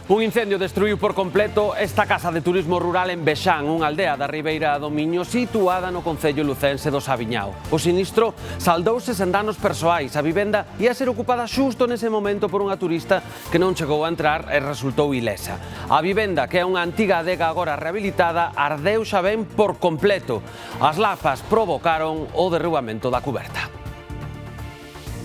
Un incendio destruiu por completo esta casa de turismo rural en Bexán, unha aldea da Ribeira do Miño situada no concello lucense do Sabiñao. O sinistro saldouse sen danos persoais. A vivenda ia ser ocupada xusto nese momento por unha turista que non chegou a entrar e resultou ilesa. A vivenda, que é unha antiga adega agora rehabilitada, ardeu xa ben por completo. As lafas provocaron o derrubamento da cuberta.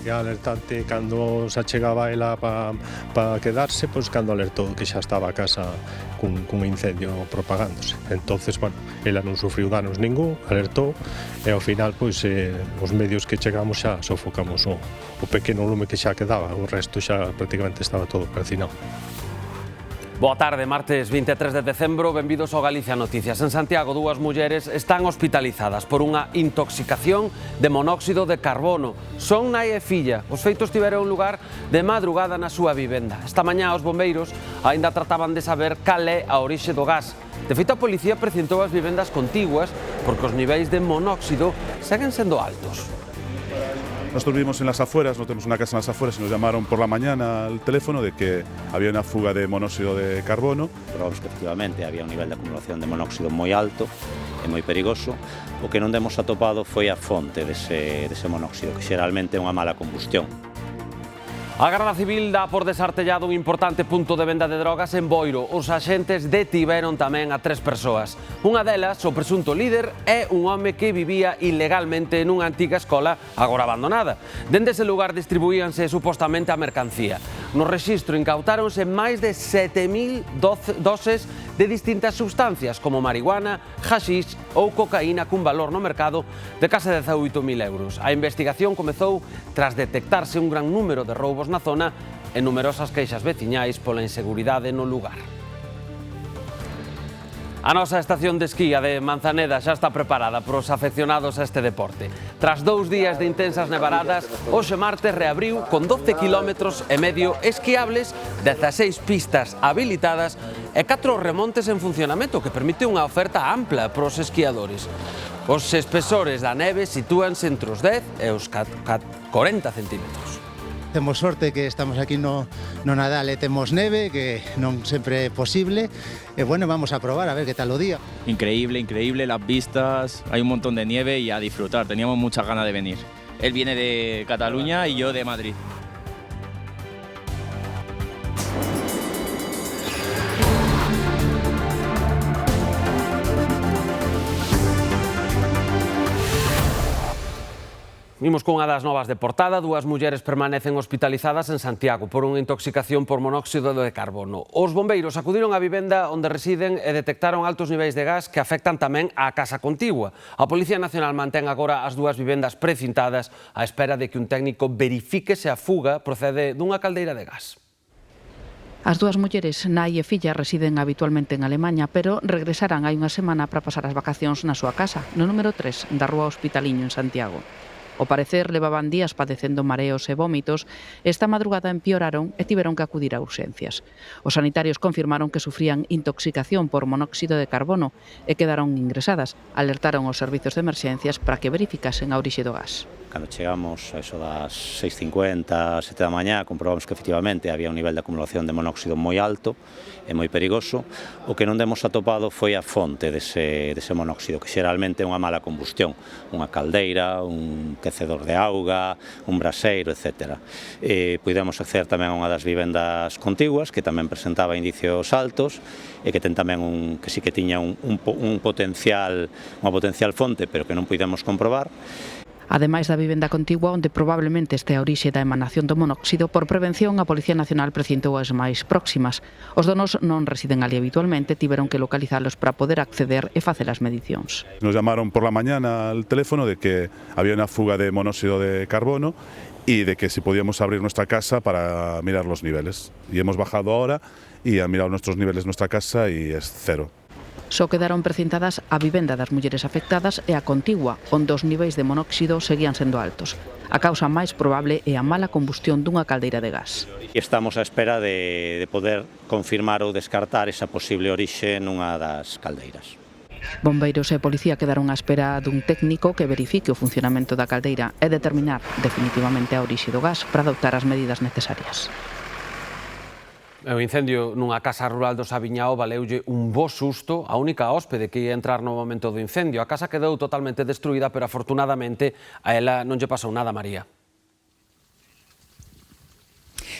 E alertante cando se achegaba ela para quedarse, pois cando alertou que xa estaba a casa cun incendio propagándose. Entonces, bueno, ela non sufriu danos ningún, alertou e ao final, pois, os medios que chegamos xa sofocamos o pequeno lume que xa quedaba, o resto xa prácticamente estaba todo calcinado. Boa tarde, martes 23 de decembro, benvidos ao Galicia Noticias. En Santiago, dúas mulleres están hospitalizadas por unha intoxicación de monóxido de carbono. Son nai e filla. Os feitos tiveron lugar de madrugada na súa vivenda. Esta mañá os bombeiros aínda trataban de saber cal é a orixe do gas. De feito, a policía precintou as vivendas contiguas porque os niveis de monóxido seguen sendo altos. Nosotros vivimos en las afueras, no tenemos una casa en las afueras y nos llamaron por la mañana al teléfono de que había una fuga de monóxido de carbono. Probamos que efectivamente había un nivel de acumulación de monóxido moi alto e moi perigoso. O que non demos atopado foi a fonte dese monóxido, que xeralmente é unha mala combustión. A Garda Civil dá por desartellado un importante punto de venda de drogas en Boiro. Os axentes detiveron tamén a 3 persoas. Unha delas, o presunto líder, é un home que vivía ilegalmente nunha antiga escola agora abandonada. Dende ese lugar distribuíanse supostamente a mercancía. No rexistro incautáronse máis de 7.000 doses de distintas substancias como marihuana, haxix ou cocaína cun valor no mercado de case 18.000 euros. A investigación comezou tras detectarse un gran número de roubos na zona e numerosas queixas veciñais pola inseguridade no lugar. A nosa estación de esquí, a de Manzaneda, xa está preparada para os afeccionados a este deporte. Tras 2 días de intensas nevaradas, hoxe martes reabriu con 12 km e medio esquiables, 16 pistas habilitadas e 4 remontes en funcionamento, que permite unha oferta ampla para os esquiadores. Os espesores da neve sitúanse entre os 10 e os 40 centímetros. Temos sorte que estamos aquí no Nadal e temos neve, que non sempre é posible. E bueno, vamos a probar a ver qué tal o día. Increíble, increíble, las vistas, hay un montón de nieve y a disfrutar, teníamos muchas ganas de venir. Él viene de Cataluña y yo de Madrid. Vimos cunha das novas de portada, 2 mulleres permanecen hospitalizadas en Santiago por unha intoxicación por monóxido de carbono. Os bombeiros acudiron á vivenda onde residen e detectaron altos niveis de gas que afectan tamén á casa contigua. A Policía Nacional mantén agora as 2 vivendas precintadas á espera de que un técnico verifique se a fuga procede dunha caldeira de gas. As 2 mulleres, nai e filla, residen habitualmente en Alemaña, pero regresarán hai unha semana para pasar as vacacións na súa casa, no número 3 da Rúa Hospitaliño en Santiago. Ao parecer, levaban días padecendo mareos e vómitos, e esta madrugada empeoraron e tiveron que acudir a urxencias. Os sanitarios confirmaron que sufrían intoxicación por monóxido de carbono e quedaron ingresadas. Alertaron os servizos de emerxencias para que verificasen a orixe do gas. Cando chegamos a eso das 6:50, 7 da mañá, comprobamos que efectivamente había un nivel de acumulación de monóxido moi alto e moi perigoso. O que non demos atopado foi a fonte dese monóxido, que xeralmente é unha mala combustión, unha caldeira, un quecedor de auga, un braseiro, etc. Puidemos acceder tamén a unha das vivendas contiguas, que tamén presentaba indicios altos, e que ten tamén que sí que tiña unha potencial fonte, pero que non puidemos comprobar. Ademais da vivenda contigua, onde probablemente este a orixe da emanación do monóxido, por prevención a Policía Nacional precintou as máis próximas. Os donos non residen ali habitualmente, tiveron que localizalos para poder acceder e facer as medicións. Nos llamaron por la mañana al teléfono de que había una fuga de monóxido de carbono y de que si podíamos abrir nuestra casa para mirar los niveles. Y hemos bajado ahora y han mirado nuestros niveles en nuestra casa y es 0. Só quedaron precintadas a vivenda das mulleres afectadas e a contigua, onde os niveis de monóxido seguían sendo altos. A causa máis probable é a mala combustión dunha caldeira de gas. Estamos á espera de poder confirmar ou descartar esa posible orixe nunha das caldeiras. Bombeiros e policía quedaron á espera dun técnico que verifique o funcionamento da caldeira e determinar definitivamente a orixe do gas para adoptar as medidas necesarias. O incendio nunha casa rural do Sabiñao valeulle un bo susto a única hóspede que ia entrar no momento do incendio. A casa quedou totalmente destruída, pero afortunadamente a ela non lle pasou nada, María.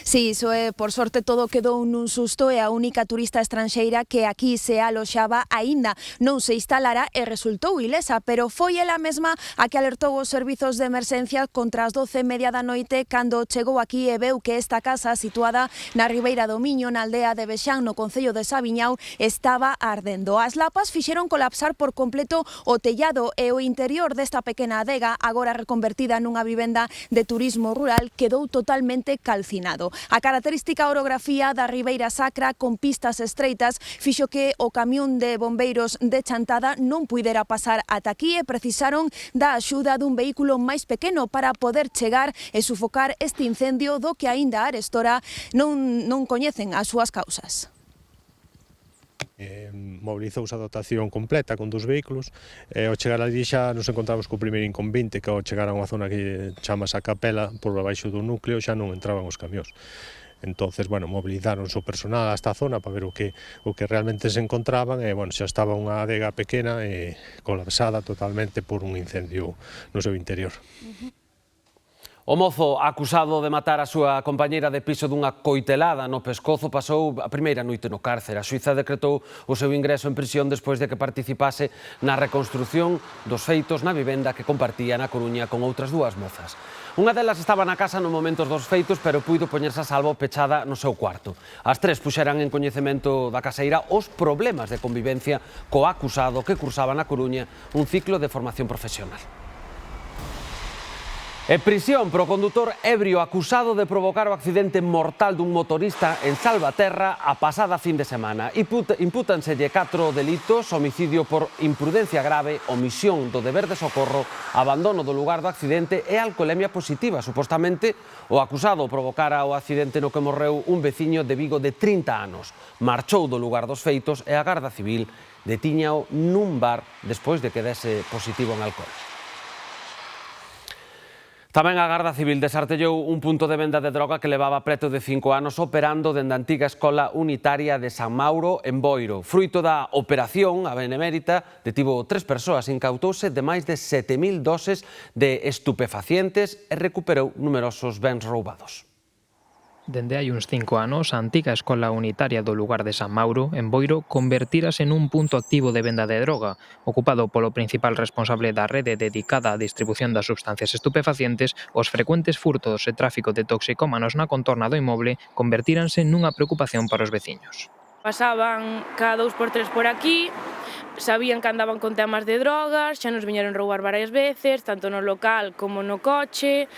Sí, iso é, por sorte todo quedou nun susto e a única turista estranxeira que aquí se aloxaba aínda non se instalara e resultou ilesa, pero foi ela mesma a que alertou os servizos de emerxencia contra as 12:30 da noite cando chegou aquí e veu que esta casa situada na Ribeira do Miño, na aldea de Bexán, no concello de Sabiñao, estaba ardendo. As lapas fixeron colapsar por completo o tellado e o interior desta pequena adega, agora reconvertida nunha vivenda de turismo rural, quedou totalmente calcinado. A característica orografía da Ribeira Sacra con pistas estreitas fixo que o camión de bombeiros de Chantada non puidera pasar ata aquí e precisaron da axuda dun vehículo máis pequeno para poder chegar e sufocar este incendio do que aínda arestora non coñecen as súas causas. Mobilizouse a dotación completa con 2 vehículos e ao chegar ali xa nos encontramos co primeiro inconvinte, que ao chegar a unha zona que chamas a Capela, por abaixo do núcleo xa non entraban os camións. Entonces, bueno, movilizaronse o personal a esta zona para ver o que realmente se encontraban e, bueno, xa estaba unha adega pequena e colapsada totalmente por un incendio no seu interior. O mozo acusado de matar a súa compañeira de piso dunha coitelada no pescozo pasou a primeira noite no cárcere. A xuíza decretou o seu ingreso en prisión despois de que participase na reconstrución dos feitos na vivenda que compartía na Coruña con outras 2 mozas. Unha delas estaba na casa no momento dos feitos, pero puido poñerse a salvo pechada no seu cuarto. As 3 puxeran en coñecemento da caseira os problemas de convivencia co acusado que cursaba na Coruña un ciclo de formación profesional. E prisión pro condutor ebrio acusado de provocar o accidente mortal dun motorista en Salvaterra a pasada fin de semana. Impútanselle 4 delitos: homicidio por imprudencia grave, omisión do deber de socorro, abandono do lugar do accidente e alcolemia positiva. Supostamente, o acusado provocara o accidente no que morreu un veciño de Vigo de 30 anos. Marchou do lugar dos feitos e a Garda Civil detíñao nun bar despois de que dese positivo en alcohol. Tamén a Garda Civil desartellou un punto de venda de droga que levaba preto de 5 anos operando dende a antiga Escola Unitaria de San Mauro en Boiro. Fruito da operación, a Benemérita detivo 3 persoas, incautouse de máis de 7.000 doses de estupefacientes e recuperou numerosos bens roubados. Dende hai uns 5 anos, a antiga Escola Unitaria do lugar de San Mauro, en Boiro, convertírase nun punto activo de venda de droga, ocupado polo principal responsable da rede dedicada á distribución das substancias estupefacientes. Os frecuentes furtos e tráfico de toxicómanos na contorna do inmoble convertíranse nunha preocupación para os veciños. Pasaban cada 2 por 3 por aquí, sabían que andaban con temas de drogas, xa nos viñeron roubar varias veces, tanto no local como no coche.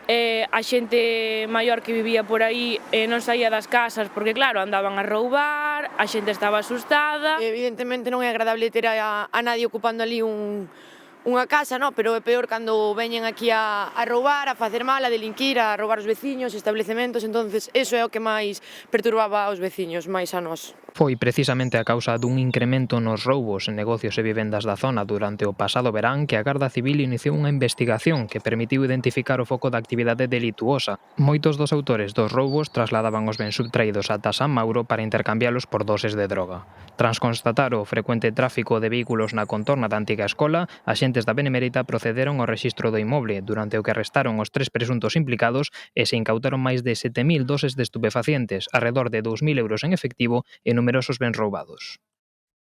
A xente maior que vivía por aí non saía das casas porque, claro, andaban a roubar, a xente estaba asustada. Evidentemente non é agradable ter a nadie ocupando ali unha casa, no? Pero é peor cando veñen aquí a roubar, a facer mal, a delinquir, a roubar os veciños, establecementos. Entonces, eso é o que máis perturbaba aos veciños, máis a nós. Foi precisamente a causa dun incremento nos roubos en negocios e vivendas da zona durante o pasado verán que a Garda Civil iniciou unha investigación que permitiu identificar o foco da actividade delituosa. Moitos dos autores dos roubos trasladaban os bens subtraídos ata San Mauro para intercambialos por doses de droga. Tras constatar o frecuente tráfico de vehículos na contorna da antiga escola, axentes da Benemérita procederon ao rexistro do inmoble, durante o que arrestaron os 3 presuntos implicados e se incautaron máis de 7.000 doses de estupefacientes, alrededor de 2.000 euros en efectivo e numerosos bens roubados.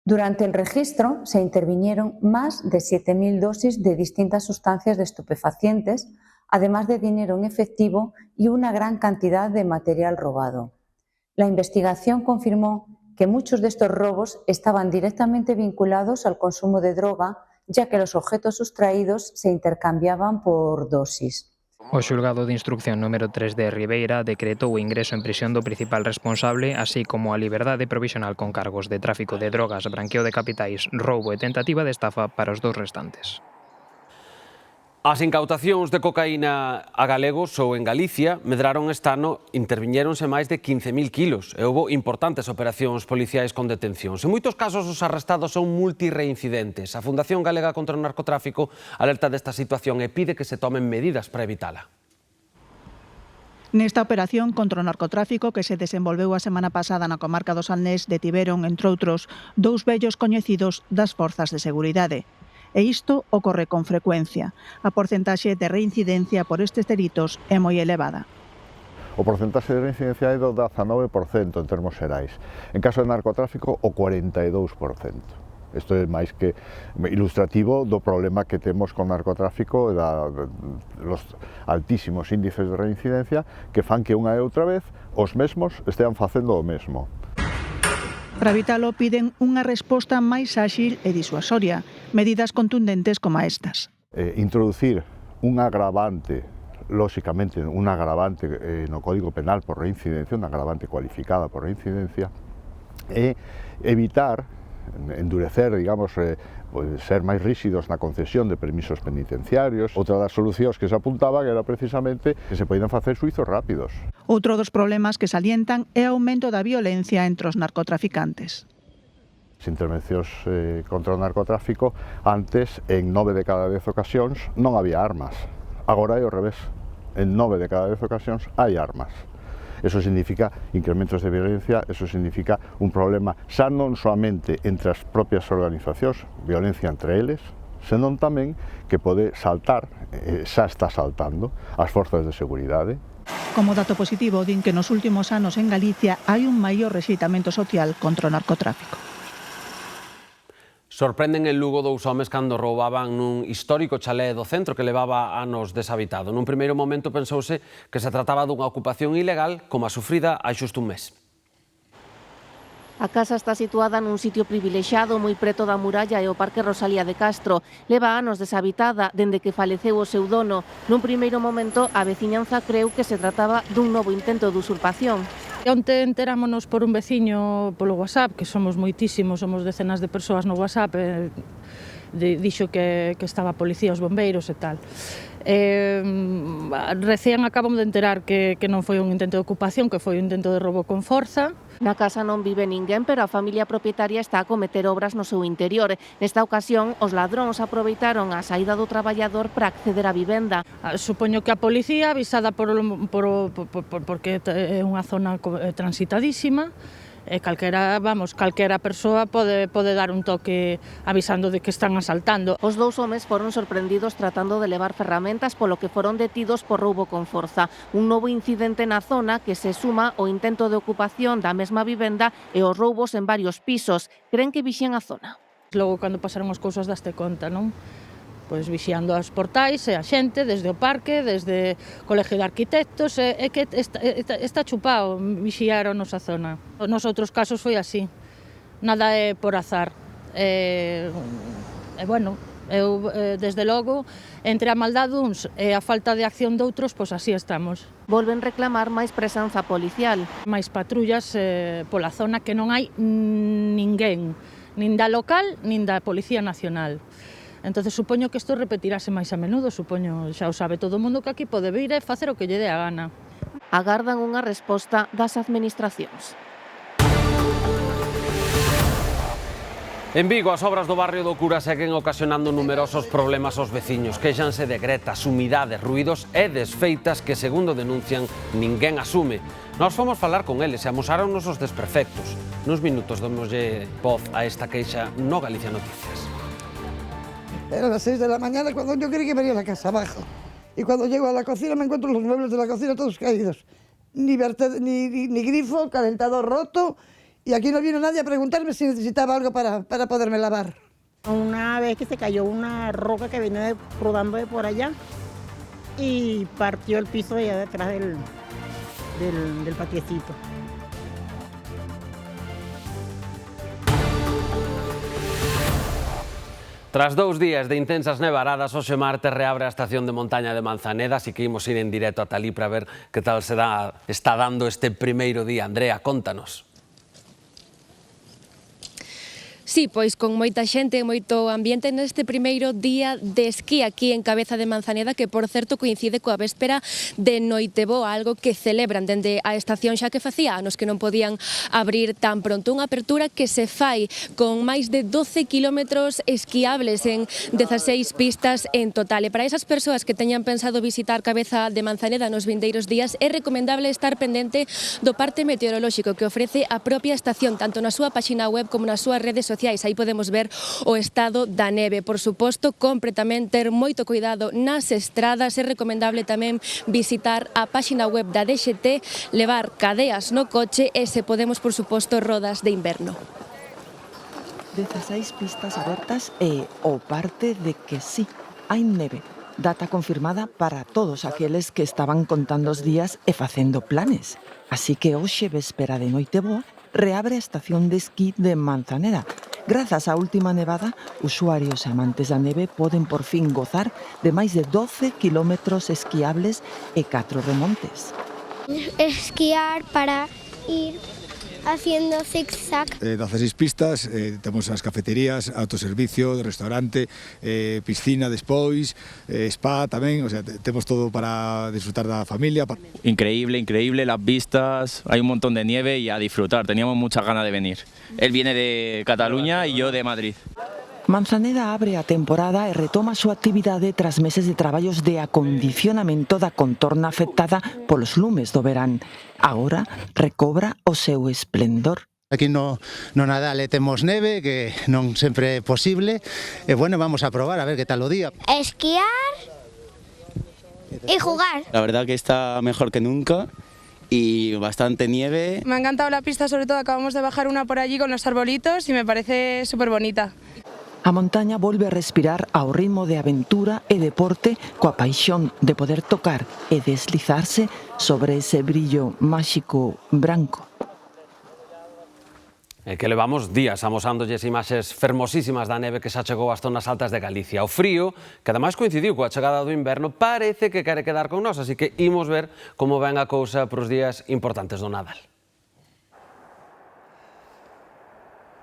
Durante el registro se intervinieron más de 7.000 dosis de distintas sustancias de estupefacientes, además de dinero en efectivo y una gran cantidad de material robado. La investigación confirmó que muchos de estos robos estaban directamente vinculados al consumo de droga, ya que los objetos sustraídos se intercambiaban por dosis. O xulgado de instrucción número 3 de Ribeira decretou o ingreso en prisión do principal responsable, así como a liberdade provisional con cargos de tráfico de drogas, branqueo de capitais, roubo e tentativa de estafa para os 2 restantes. As incautacións de cocaína a galegos ou en Galicia medraron este ano, interviñéronse máis de 15.000 kilos e houbo importantes operacións policiais con detencións. En moitos casos os arrestados son multireincidentes. A Fundación Galega contra o Narcotráfico alerta desta situación e pide que se tomen medidas para evitala. Nesta operación contra o narcotráfico que se desenvolveu a semana pasada na comarca do Salnés detiveron, entre outros, 2 vellos coñecidos das forzas de seguridade. E isto ocorre con frecuencia. A porcentaxe de reincidencia por estes delitos é moi elevada. O porcentaxe de reincidencia é do 19% en termos xerais. En caso de narcotráfico, o 42%. Isto é máis que ilustrativo do problema que temos con narcotráfico e dos altísimos índices de reincidencia que fan que unha e outra vez os mesmos estean facendo o mesmo. Para evitalo piden unha resposta máis áxil e disuasoria, medidas contundentes como estas. Introducir un agravante, lóxicamente un agravante no Código Penal por reincidencia, unha agravante cualificada por reincidencia, e evitar endurecer, digamos, ser máis rígidos na concesión de permisos penitenciarios. Outra das solucións que se apuntaban era precisamente que se poden facer xuizos rápidos. Outro dos problemas que salientan é o aumento da violencia entre os narcotraficantes. As intervencións contra o narcotráfico, antes, en 9 de cada 10 ocasións, non había armas. Agora é ao revés. En 9 de cada 10 ocasións hai armas. Eso significa incrementos de violencia, eso significa un problema xa non soamente entre as propias organizacións, violencia entre eles, senón tamén que pode saltar, xa está saltando, as forzas de seguridade. Como dato positivo, din que nos últimos anos en Galicia hai un maior rexeitamento social contra o narcotráfico. Sorprenden en Lugo 2 homes cando roubaban nun histórico chalé do centro que levaba anos deshabitado. Nun primeiro momento pensouse que se trataba dunha ocupación ilegal como a sufrida hai xusto un mes. A casa está situada nun sitio privilexiado moi preto da muralla e o Parque Rosalía de Castro. Leva anos deshabitada dende que faleceu o seu dono. Nun primeiro momento a veciñanza creu que se trataba dun novo intento de usurpación. Onte enterámonos por un veciño polo WhatsApp, que somos moitísimos, somos decenas de persoas no WhatsApp, dixo que estaba a policía, os bombeiros e tal. Recén acabamos de enterar que non foi un intento de ocupación, que foi un intento de roubo con forza. Na casa non vive ninguén, pero a familia propietaria está a cometer obras no seu interior. Nesta ocasión, os ladróns aproveitaron a saída do traballador para acceder á vivenda. Supoño que a policía, avisada porque é unha zona transitadísima, calquera persoa pode dar un toque avisando de que están asaltando. Os 2 homes foron sorprendidos tratando de levar ferramentas, polo que foron detidos por roubo con forza. Un novo incidente na zona que se suma ao intento de ocupación da mesma vivenda e os roubos en varios pisos. Creen que vixían a zona. Logo, cando pasaron as cousas daste conta, non? Pois vixiando os portais e a xente desde o parque, desde o Colegio de Arquitectos, é que está chupado vixiar a nosa zona. Nos outros casos foi así, nada é por azar. Bueno, eu desde logo, entre a maldade uns e a falta de acción doutros, pois así estamos. Volven reclamar máis presenza policial. Máis patrullas pola zona que non hai ninguén, nin da local, nin da Policía Nacional. Entonces supoño que isto repetirase máis a menudo, supoño, xa o sabe todo o mundo que aquí pode vir e facer o que lle dé a gana. Agardan unha resposta das administracións. En Vigo, as obras do barrio do Cura seguen ocasionando numerosos problemas aos veciños. Queixanse de gretas, humidades, ruídos e desfeitas que, segundo denuncian, ninguén asume. Nós fomos falar con eles e amosáronnos os desperfectos. Nuns minutos démoslle voz a esta queixa no Galicia Noticias. Eran las 6 de la mañana cuando yo creí que venía la casa abajo. Y cuando llego a la cocina me encuentro los muebles de la cocina todos caídos. Ni grifo, calentador roto. Y aquí no vino nadie a preguntarme si necesitaba algo para poderme lavar. Una vez que se cayó una roca que venía rodando de por allá y partió el piso de allá detrás del patiecito. Tras 2 días de intensas nevaradas, hoxe martes reabre a estación de montaña de Manzaneda, así que imos ir en directo ata alí para ver que tal está dando este primeiro día. Andrea, contanos. Sí, pois con moita xente e moito ambiente neste primeiro día de esquí aquí en Cabeza de Manzaneda, que por certo coincide coa véspera de Noiteboa, algo que celebran dende a estación xa que facía anos que non podían abrir tan pronto. Unha apertura que se fai con máis de 12 kilómetros esquiables en 16 pistas en total. E para esas persoas que teñan pensado visitar Cabeza de Manzaneda nos vindeiros días, é recomendable estar pendente do parte meteorolóxico que ofrece a propia estación, tanto na súa páxina web como nas súas redes sociais. Aí podemos ver o estado da neve. Por suposto, compre tamén ter moito cuidado nas estradas. É recomendable tamén visitar a páxina web da DXT, levar cadeas no coche e, se podemos, por suposto, rodas de inverno. 16 pistas abertas e o parte de que sí, hai neve. Data confirmada para todos aqueles que estaban contando os días e facendo planes. Así que hoxe, véspera de Noiteboa, reabre a estación de esquí de Manzaneda. Grazas á última nevada, usuarios e amantes da neve poden por fin gozar de máis de 12 kilómetros esquiables e 4 remontes. Esquiar para ir haciendo zigzag. 16 pistas, temos as cafeterías, autoservicio, restaurante, piscina despois, spa tamén, o sea, temos todo para disfrutar da familia. Increíble, increíble, las vistas, hay un montón de nieve y a disfrutar, teníamos muchas ganas de venir. Él viene de Cataluña y yo de Madrid. Manzaneda abre a temporada e retoma a súa actividade tras meses de traballos de acondicionamento da contorna afectada polos lumes do verán. Agora recobra o seu esplendor. Aquí no Nadal temos neve, que non sempre é posible. E bueno, vamos a probar a ver que tal o día. Esquiar y jugar. La verdad que está mejor que nunca. Y bastante nieve. Me ha encantado la pista, sobre todo acabamos de bajar una por allí con los arbolitos y me parece súper bonita. A montaña volve a respirar ao ritmo de aventura e deporte coa paixón de poder tocar e deslizarse sobre ese brillo máxico branco. E que levamos días amosándolles imaxes fermosísimas da neve que xa chegou ás zonas altas de Galicia. O frío, que ademais coincidiu coa chegada do inverno, parece que quere quedar con nós, así que imos ver como ven a cousa pros días importantes do Nadal.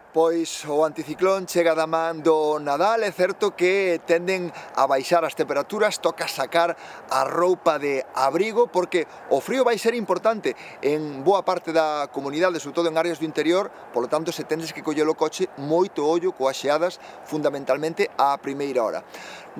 Pois o anticiclón chega da man do Nadal, é certo que tenden a baixar as temperaturas, toca sacar a roupa de abrigo porque o frío vai ser importante en boa parte da comunidade, sobre todo en áreas do interior, polo tanto se tendes que coller o coche moito ollo coas xeadas, fundamentalmente á primeira hora.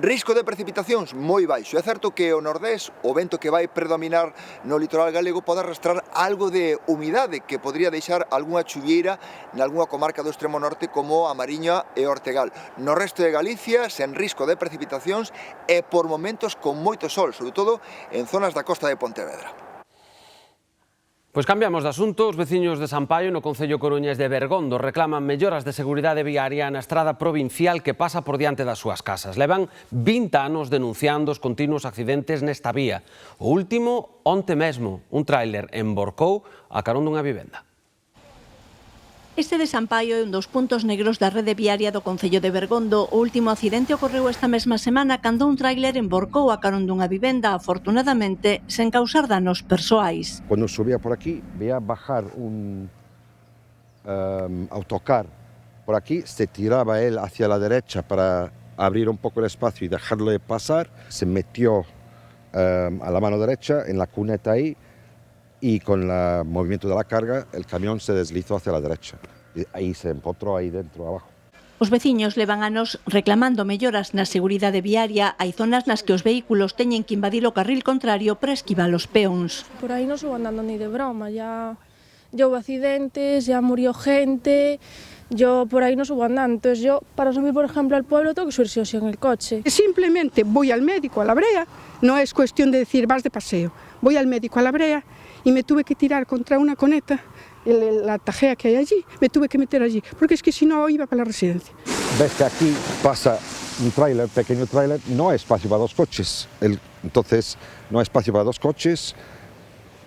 Risco de precipitacións moi baixo, é certo que o nordés, o vento que vai predominar no litoral galego pode arrastrar algo de humidade que podría deixar algunha chuvieira nalgúna comarca do extremo norte como a Mariña e Ortegal. No resto de Galicia, sen risco de precipitacións e por momentos con moito sol, sobre todo en zonas da costa de Pontevedra. Pois cambiamos de asunto. Os veciños de San Paio, no concello coruñés de Bergondo, reclaman melloras de seguridade viaria na estrada provincial que pasa por diante das súas casas. Levan 20 anos denunciando os continuos accidentes nesta vía. O último, onte mesmo, un tráiler emborcou a carón dunha vivenda. Este de San Paio é un dos puntos negros da rede viaria do concello de Bergondo. O último accidente ocorreu esta mesma semana cando un tráiler emborcou a carón dunha vivenda, afortunadamente, sen causar danos persoais. Cuando subía por aquí, veía bajar un autocar por aquí, se tiraba él hacia la derecha para abrir un poco el espacio y dejarle pasar, se metió a la mano derecha en la cuneta ahí, y con el movimiento de la carga el camión se deslizó hacia la derecha y ahí se empotró ahí dentro, abajo. Os veciños levan anos reclamando melloras na seguridade viaria. Hai zonas nas que os vehículos teñen que invadir o carril contrario para esquivar os peóns. Por aí non subo andando ni de broma, ya hubo accidentes, ya murió gente, yo por ahí no subo andando. Entonces yo, para subir por ejemplo al pueblo, tengo que subir sí o sí en el coche. Simplemente voy al médico a la brea, no es cuestión de decir vas de paseo, voy al médico a la brea y me tuve que tirar contra una coneta, la tajea que hay allí, me tuve que meter allí, porque es que si no iba para la residencia. Ves que aquí pasa un tráiler, pequeño tráiler, no hay espacio para dos coches, entonces no hay espacio para dos coches,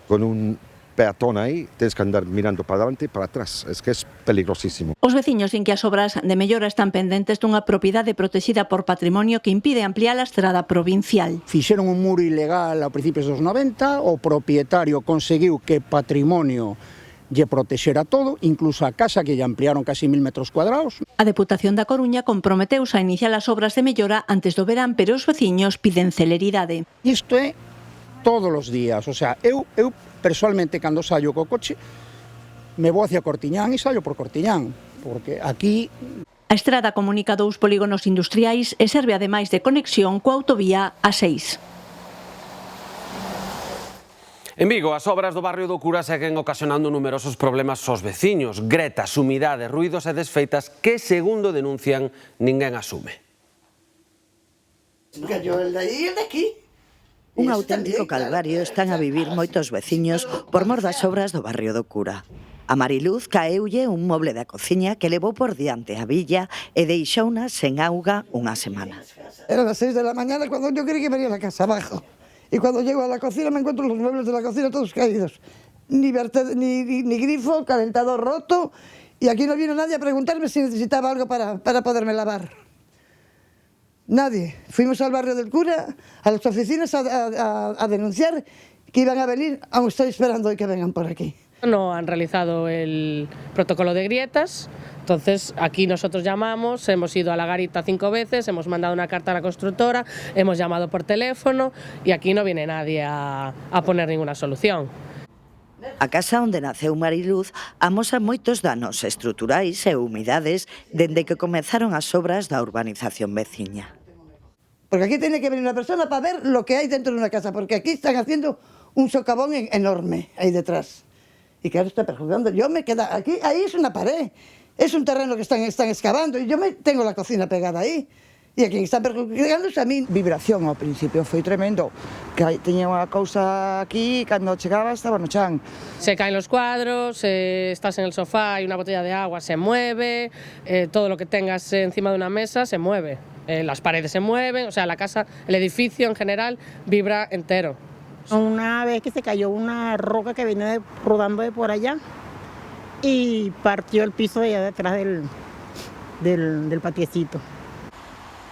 con un peatón aí, tens que andar mirando para adelante e para atrás, es que es peligrosísimo. Os veciños din que as obras de mellora están pendentes dunha propiedade protexida por patrimonio que impide ampliar a estrada provincial. Fixeron un muro ilegal a principios dos 90, o propietario conseguiu que patrimonio lle protexera todo, incluso a casa que lle ampliaron casi 1000 metros cuadrados. A Deputación da Coruña comprometeuse a iniciar as obras de mellora antes do verán, pero os veciños piden celeridade. Isto é todos os días, o sea, eu personalmente cando sallo co coche me vou hacia Cortiñán e sallo por Cortiñán, porque aquí... A estrada comunica 2 polígonos industriais e serve ademais de conexión coa autovía A6. En Vigo, as obras do barrio do Cura seguen ocasionando numerosos problemas aos veciños, gretas, humidade, ruídos e desfeitas que, segundo denuncian, ninguén asume. Cayó el de aí e el de aquí. Un auténtico calvario están a vivir moitos veciños por mor das obras do barrio do Cura. A Mariluz caeulle un moble da cociña que levou por diante a villa e deixouna sen auga unha semana. Eran las 6 de la mañana cuando yo creí que venía la casa abajo. Y cuando llego a la cocina me encuentro los muebles de la cocina todos caídos. Ni grifo, calentador roto. Y aquí no vino nadie a preguntarme si necesitaba algo para poderme lavar. Nadie. Fuimos al barrio del Cura, a las oficinas a denunciar que iban a venir. Aún estoy esperando hoy que vengan por aquí. No han realizado el protocolo de grietas, entonces aquí nosotros llamamos, hemos ido a la garita 5 veces, hemos mandado una carta a la constructora, hemos llamado por teléfono y aquí no viene nadie a poner ninguna solución. A casa onde naceu Mariluz amosa moitos danos estruturais e humidades dende que comenzaron as obras da urbanización veciña. Porque aquí tiene que venir una persona para ver lo que hay dentro de una casa, porque aquí están haciendo un socavón enorme ahí detrás. Y claro, está perjudicando. Yo me quedo aquí, ahí es una pared, es un terreno que están excavando y yo tengo la cocina pegada ahí. E a quien está perjudicando é a min. Vibración ao principio foi tremendo, que teña unha cousa aquí e cando chegaba estaba no chan. Se caen los cuadros, estás en el sofá y una botella de agua se mueve, todo lo que tengas encima de una mesa se mueve, las paredes se mueven, o sea, la casa, el edificio en general vibra entero. Una vez que se cayó una roca que venía rodando de por allá y partió el piso de allá detrás del patiecito.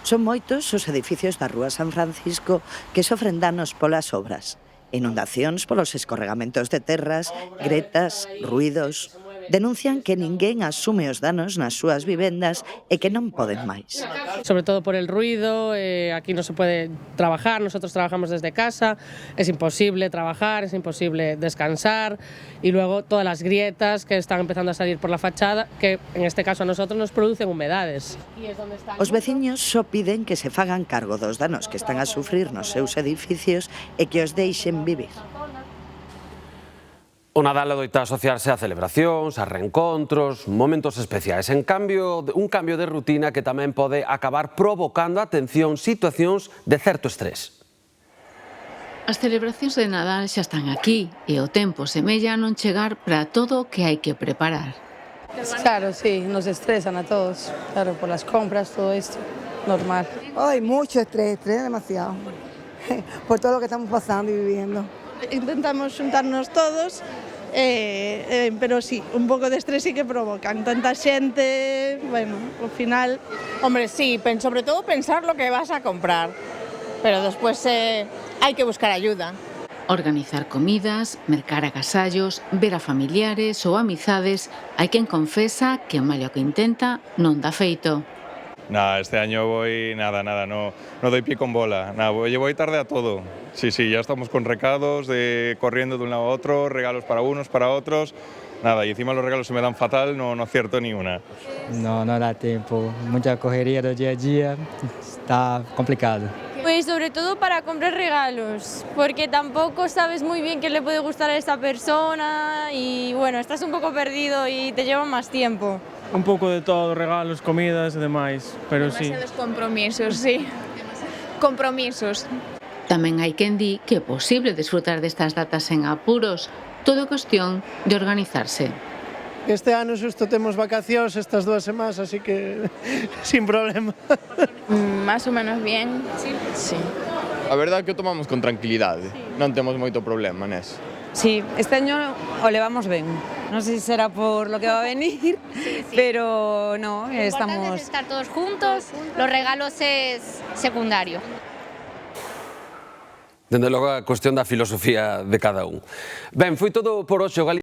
Son moitos os edificios da Rúa San Francisco que sofren danos polas obras. Inundacións polos escorregamentos de terras, gretas, ruídos. Denuncian que ninguén asume os danos nas súas vivendas e que non poden máis. Sobre todo por el ruido, aquí no se puede trabajar, nosotros trabajamos desde casa, es imposible trabajar, es imposible descansar y luego todas las grietas que están empezando a salir por la fachada, que en este caso a nosotros nos producen humedades. Os veciños só piden que se fagan cargo dos danos que están a sufrir nos seus edificios e que os deixen vivir. O Nadal adoita asociarse a celebracións, a reencontros, momentos especiais. En cambio, un cambio de rutina que tamén pode acabar provocando, atención, situacións de certo estrés. As celebracións de Nadal xa están aquí e o tempo semella non chegar para todo o que hai que preparar. Claro, sí, nos estresan a todos, claro, por las compras, todo esto, normal. Hay mucho estrés demasiado, por todo lo que estamos pasando y viviendo. Intentamos juntarnos todos, pero sí, un pouco de estrés sí que provocan. Tanta xente, bueno, ao final... Hombre, sí, sobre todo pensar lo que vas a comprar, pero después hay que buscar ayuda. Organizar comidas, mercar agasallos, ver a familiares ou amizades, hai quen confesa que o malo que intenta non dá feito. Nada, este año voy, no doy pie con bola, voy tarde a todo. Sí, ya estamos con recados, corriendo de un lado a otro, regalos para unos, para otros. Nada, y encima los regalos se me dan fatal, no acierto ni una. No da tiempo, mucha correría del día a día, está complicado. Pues sobre todo para comprar regalos, porque tampoco sabes muy bien qué le puede gustar a esta persona y bueno, estás un poco perdido y te lleva más tiempo. Un pouco de todo, regalos, comidas e demais, pero sí. Demasiados compromisos, sí. Compromisos. Tamén hai quen di que é posible disfrutar destas datas en apuros, todo cuestión de organizarse. Este ano xusto temos vacacións estas 2 semanas, así que sin problema. Más ou menos bien, sí. A verdade é que o tomamos con tranquilidade, non temos moito problema neso. Sí, este año o levamos ben. Non sei se será por lo que va a venir, pero no, estamos... Lo importante es estar todos juntos, los regalos es secundario. Dende logo a cuestión da filosofía de cada un. Ben, foi todo por hoxe.